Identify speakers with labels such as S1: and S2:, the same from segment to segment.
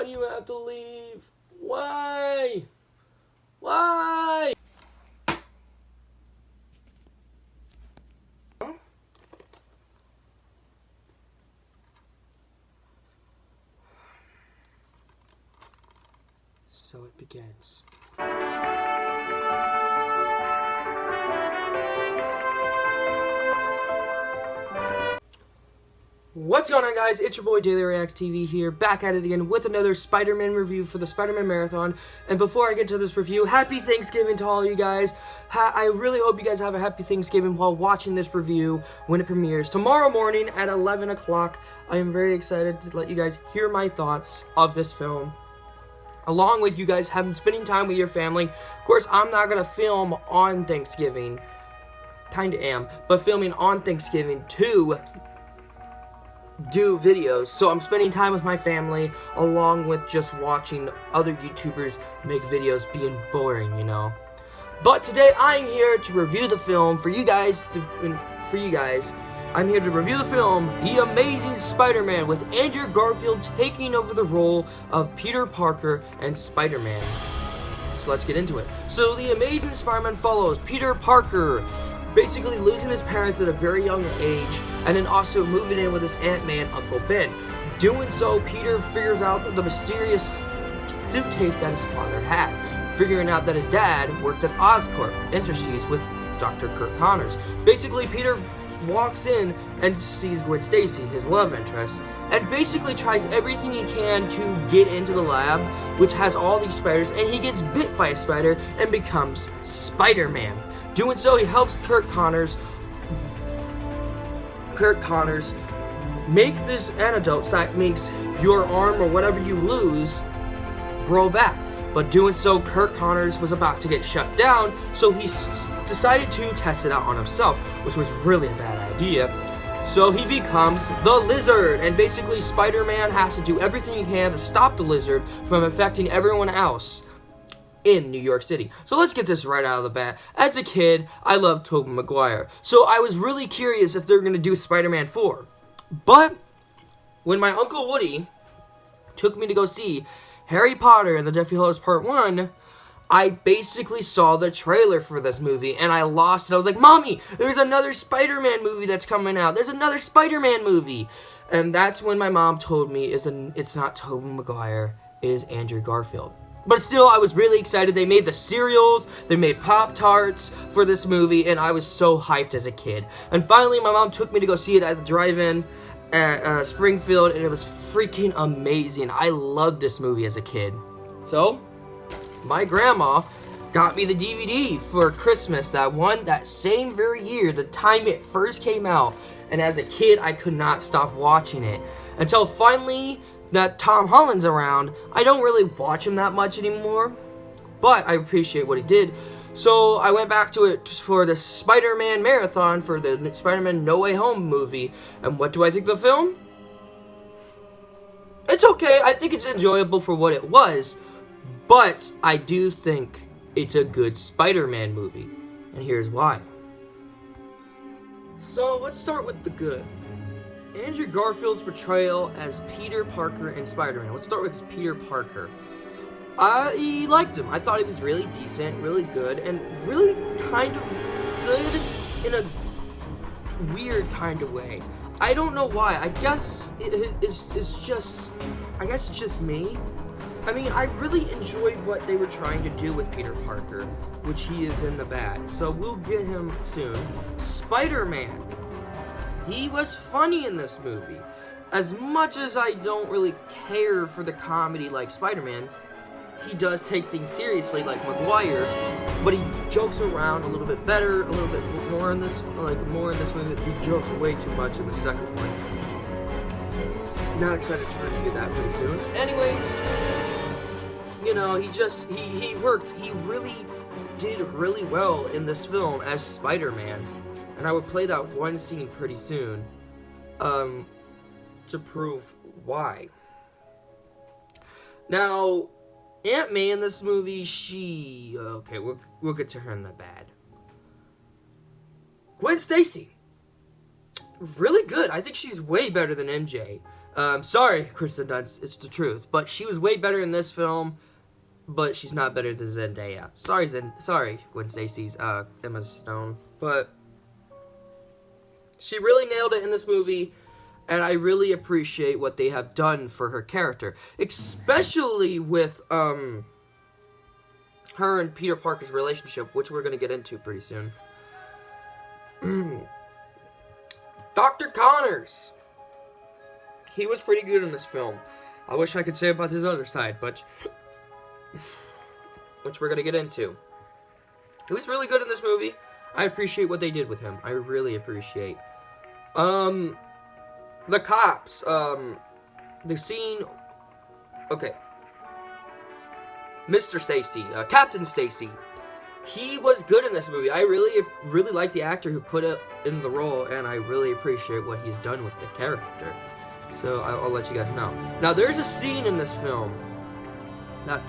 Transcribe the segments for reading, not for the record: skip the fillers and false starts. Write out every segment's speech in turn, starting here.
S1: Why do you have to leave? Why? Why? So it begins. What's going on, guys? It's your boy Daily Reacts TV here, back at it again with another Spider-Man review for the Spider-Man Marathon. And before I get to this review, happy Thanksgiving to all you guys. I really hope you guys have a happy Thanksgiving while watching this review when it premieres tomorrow morning at 11 o'clock. I am very excited to let you guys hear my thoughts of this film, along with you guys spending time with your family. Of course, I'm not going to film on Thanksgiving. Kinda am, but filming on Thanksgiving to do videos, so I'm spending time with my family along with just watching other YouTubers make videos being boring, you know. But today I'm here to review the film for you guys. I'm here to review the film The Amazing Spider-Man, with Andrew Garfield taking over the role of Peter Parker and Spider-Man. So let's get into it. So The Amazing Spider-Man follows Peter Parker basically losing his parents at a very young age, and then also moving in with his Ant-Man Uncle Ben. Doing so, Peter figures out the mysterious suitcase that his father had, figuring out that his dad worked at Oscorp Industries with Dr. Kirk Connors. Basically, Peter walks in and sees Gwen Stacy, his love interest, and basically tries everything he can to get into the lab, which has all these spiders, and he gets bit by a spider and becomes Spider-Man. Doing so, he helps Kirk Connors make this antidote that makes your arm or whatever you lose grow back. But doing so, Kirk Connors was about to get shut down, so he decided to test it out on himself, which was really a bad idea. So he becomes the Lizard, and basically Spider-Man has to do everything he can to stop the Lizard from affecting everyone else in New York City. So let's get this right out of the bat. As a kid, I loved Tobey Maguire, so I was really curious if they're going to do Spider-Man 4. But when my Uncle Woody took me to go see Harry Potter and the Deathly Hallows Part 1, I basically saw the trailer for this movie, and I lost it. I was like, Mommy, there's another Spider-Man movie that's coming out. There's another Spider-Man movie. And that's when my mom told me it's not Tobey Maguire, it is Andrew Garfield. But still, I was really excited. They made the cereals, they made Pop-Tarts for this movie, and I was so hyped as a kid. And finally, my mom took me to go see it at the drive-in at Springfield, and it was freaking amazing. I loved this movie as a kid. So my grandma got me the DVD for Christmas that same very year, the time it first came out. And as a kid, I could not stop watching it until finally that Tom Holland's around. I don't really watch him that much anymore, but I appreciate what he did. So I went back to it for the Spider-Man Marathon for the Spider-Man No Way Home movie. And what do I think of the film? It's okay. I think it's enjoyable for what it was, but I do think it's a good Spider-Man movie, and here's why. So let's start with the good. Andrew Garfield's portrayal as Peter Parker and Spider-Man. Let's start with Peter Parker. I liked him. I thought he was really decent, really good, and really kind of good in a weird kind of way. I don't know why. I guess it's just me. I mean, I really enjoyed what they were trying to do with Peter Parker, which he is in the bag, so we'll get him soon. Spider-Man. He was funny in this movie. As much as I don't really care for the comedy like Spider-Man, he does take things seriously like Maguire, but he jokes around a little bit better, a little bit more in this movie. He jokes way too much in the second one. Not excited to review that pretty soon. Anyways, you know, he worked. He really did really well in this film as Spider-Man. And I would play that one scene pretty soon, to prove why. Now, Aunt May in this movie, okay, we'll get to her in the bad. Gwen Stacy, really good. I think she's way better than MJ. Sorry, Kristen Dunst, it's the truth. But she was way better in this film, but she's not better than Zendaya. Sorry, Gwen Stacy's Emma Stone. But she really nailed it in this movie, and I really appreciate what they have done for her character. Especially with, her and Peter Parker's relationship, which we're going to get into pretty soon. Dr. Connors! He was pretty good in this film. I wish I could say about his other side, but which we're going to get into. He was really good in this movie. I appreciate what they did with him. I really appreciate. The cops, the scene, okay. Mr. Stacy, Captain Stacy, he was good in this movie. I really like the actor who put it in the role, and I really appreciate what he's done with the character. So I'll let you guys know. Now, there's a scene in this film that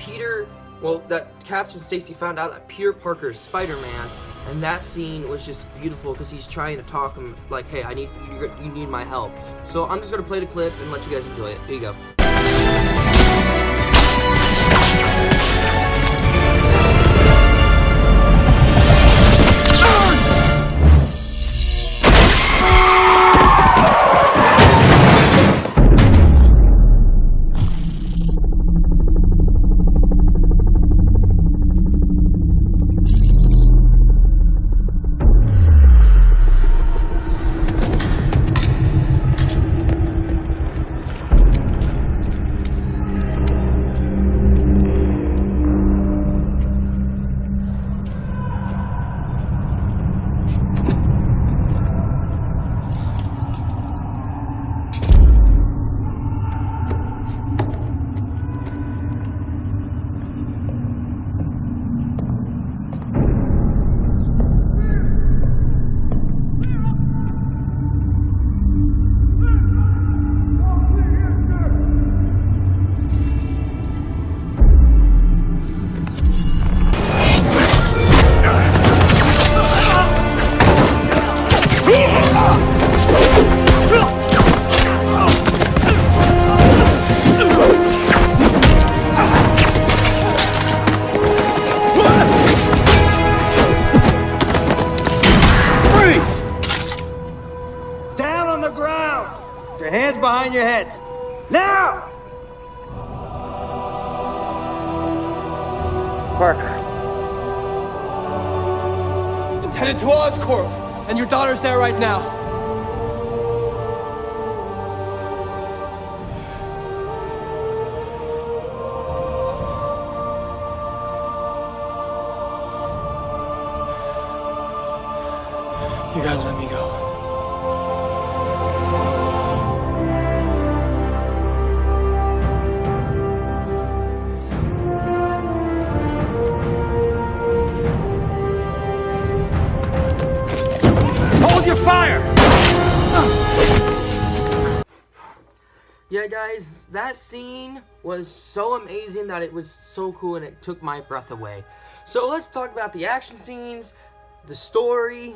S1: that Captain Stacy found out that Peter Parker is Spider-Man, and that scene was just beautiful because he's trying to talk him like, hey, you need my help. So I'm just gonna play the clip and let you guys enjoy it. Here you go.
S2: Behind your head. Now! Parker.
S3: It's headed to Oscorp, and your daughter's there right now. You gotta let me go.
S1: Yeah, guys, that scene was so amazing that it was so cool and it took my breath away. So let's talk about the action scenes, the story,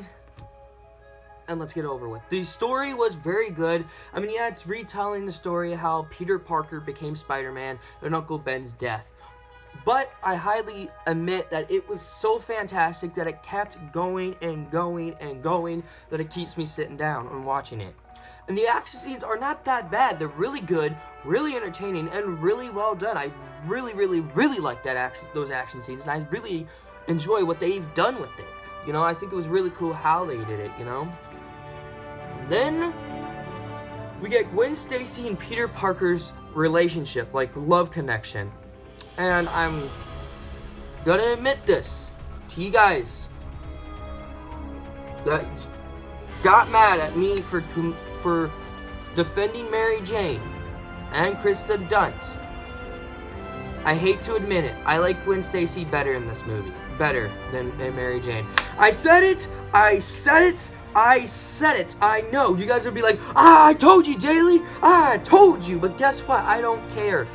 S1: and let's get over with. The story was very good. I mean, yeah, it's retelling the story of how Peter Parker became Spider-Man and Uncle Ben's death. But I highly admit that it was so fantastic that it kept going and going and going that it keeps me sitting down and watching it. And the action scenes are not that bad. They're really good, really entertaining, and really well done. I really like those action scenes, and I really enjoy what they've done with it. You know, I think it was really cool how they did it, you know? Then we get Gwen Stacy and Peter Parker's relationship, like love connection. And I'm gonna admit this to you guys that got mad at me for defending Mary Jane and Kristen Dunst. I hate to admit it, I like Gwen Stacy better in this movie. Better than Mary Jane. I said it! I know. You guys would be like, I told you, Daily! I told you! But guess what? I don't care.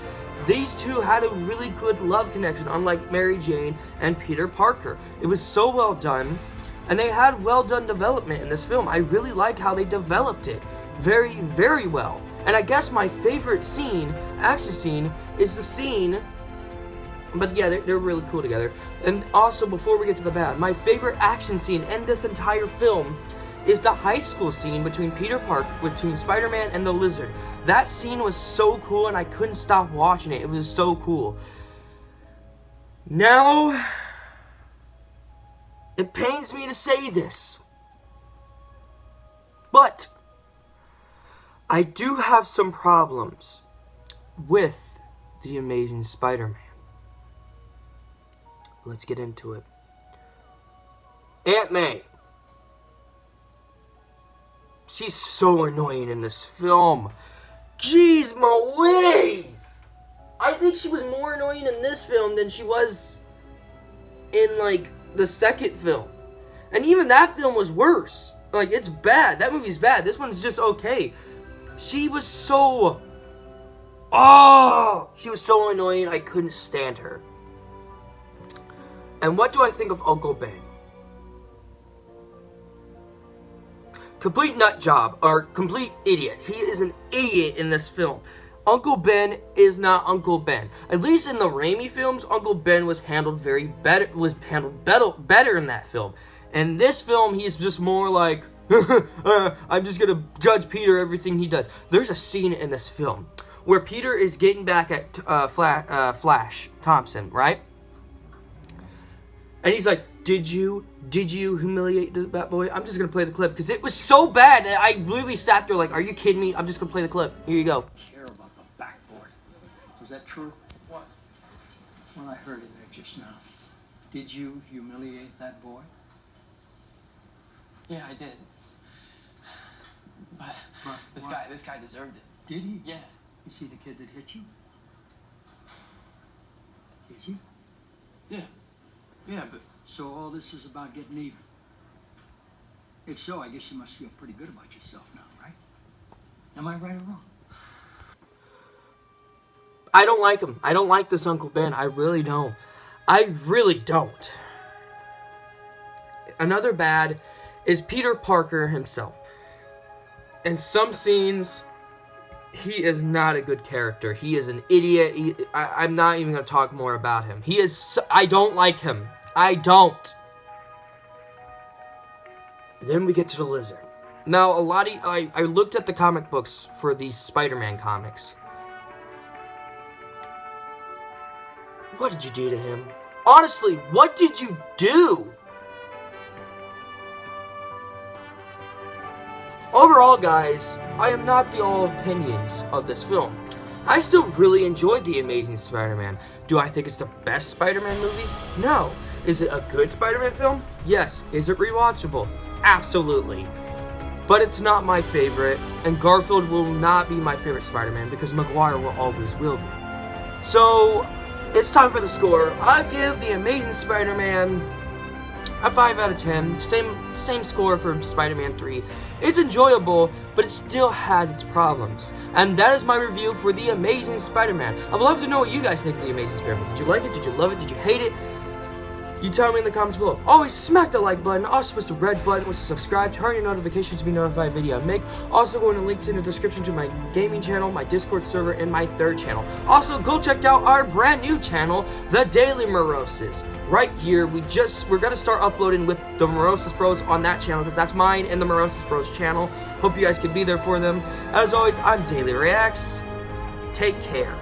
S1: These two had a really good love connection, unlike Mary Jane and Peter Parker. It was so well done, and they had well done development in this film. I really like how they developed it. Very well. And I guess my favorite scene, action scene, is the scene. But yeah, they're really cool together. And also, before we get to the bad, my favorite action scene in this entire film is the high school scene between between Spider-Man and the Lizard. That scene was so cool, and I couldn't stop watching it. It was so cool. Now, it pains me to say this, but I do have some problems with The Amazing Spider-Man. Let's get into it. Aunt May. She's so annoying in this film. Jeez Louise! I think she was more annoying in this film than she was in, like, the second film. And even that film was worse. Like, it's bad. That movie's bad. This one's just okay. She was so... Oh! She was so annoying, I couldn't stand her. And what do I think of Uncle Ben? Complete nut job, or complete idiot. He is an idiot in this film. Uncle Ben is not Uncle Ben. At least in the Raimi films, Uncle Ben was handled better in that film. In this film, he's just more like, I'm just gonna judge Peter everything he does. There's a scene in this film where Peter is getting back at Flash Thompson, right? And he's like, Did you humiliate that boy? I'm just gonna play the clip because it was so bad that I literally sat there like, are you kidding me? I'm just gonna play the clip. Here you go.
S4: Care about the backboard. Was that true?
S3: What?
S4: Well, I heard it there just now. Did you humiliate that boy?
S3: Yeah, I did. But this guy deserved it.
S4: Did he?
S3: Yeah.
S4: You see the kid that hit you? Is he?
S3: Yeah. Yeah, but...
S4: So all this is about getting even. If so, I guess you must feel pretty good about yourself now, right? Am I right or wrong?
S1: I don't like him. I don't like this Uncle Ben. I really don't. I really don't. Another bad is Peter Parker himself. In some scenes, he is not a good character. He is an idiot. I'm not even going to talk more about him. I don't like him. I don't. Then we get to the Lizard. Now, I looked at the comic books for these Spider-Man comics. What did you do to him? Honestly, what did you do? Overall, guys, I am not the all opinions of this film. I still really enjoyed The Amazing Spider-Man. Do I think it's the best Spider-Man movies? No. Is it a good Spider-Man film? Yes. Is it rewatchable? Absolutely. But it's not my favorite, and Garfield will not be my favorite Spider-Man because Maguire always will be. So, it's time for the score. I give The Amazing Spider-Man a 5 out of 10. Same score for Spider-Man 3. It's enjoyable, but it still has its problems. And that is my review for The Amazing Spider-Man. I'd love to know what you guys think of The Amazing Spider-Man. Did you like it? Did you love it? Did you hate it? You tell me in the comments below. Always smack the like button. Also push the red button, which is subscribe. Turn your notifications to be notified of video I make. Also go into links in the description to my gaming channel, my Discord server, and my third channel. Also go check out our brand new channel, The Daily Morosis. Right here, we're gonna start uploading with the Morosis Bros on that channel because that's mine and the Morosis Bros channel. Hope you guys can be there for them. As always, I'm Daily Reacts. Take care.